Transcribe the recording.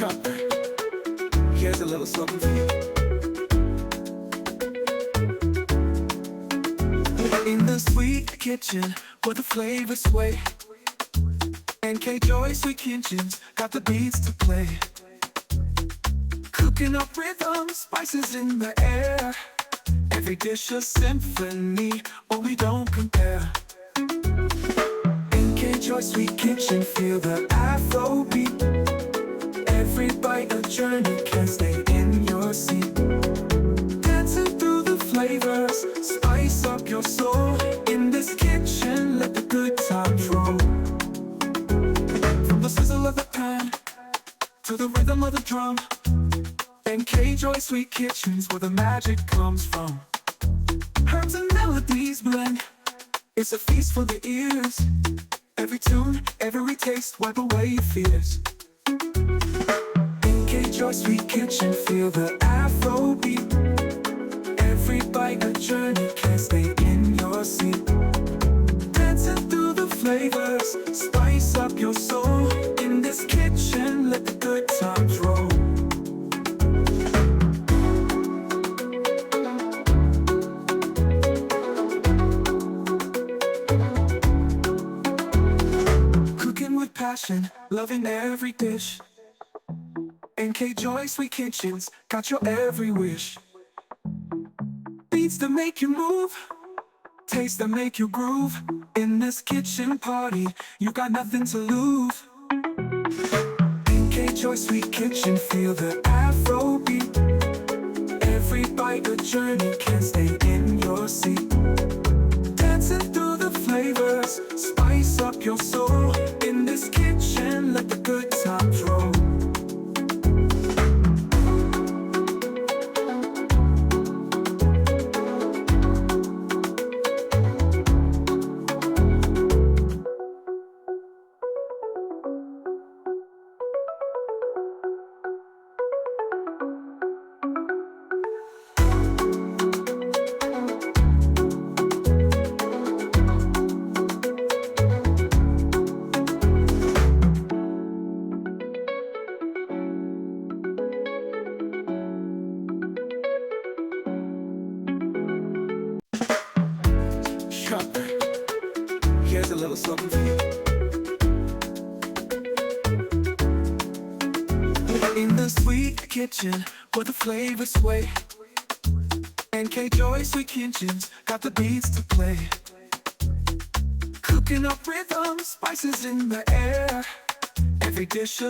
cup. Here's a little something for you. In the sweet kitchen, where the flavors sway, Nkjoysweetkitchen's got the beats to play. Cooking up rhythm, spices in the air. Every dish a symphony, oh we don't compare. Nkjoysweetkitchen, feel the Afro beat. Every bite a journey, can't stay in your seat. Dancing through the flavors, spice up your soul. In this kitchen, let the good times roll. From the sizzle of the pan to the rhythm of the drum, Nkjoysweetkitchen's where the magic comes from. Herbs and melodies blend, it's a feast for the ears. Every tune, every taste, wipe away your fears. Nkjoysweetkitchen, feel the Afro beat. Every bite a journey, can't stay in your seat. Dancing through the flavors, spice up your soul. In this kitchen, let the good times roll. Cooking with passion, loving every dish. Nkjoysweetkitchen's got your every wish. Beats that make you move, taste that make you groove. In this kitchen party, you got nothing to lose. Nkjoysweetkitchen, feel the Afro beat. Every bite a journey, can't stay in your seat. Dancing through the flavors, spice up your soul. In this kitchen, let the good times roll. Here's a little something for you. In the sweet kitchen, where the flavors sway, Nkjoysweetkitchen's got the beats to play. Cooking up rhythm, spices in the air. Every dish a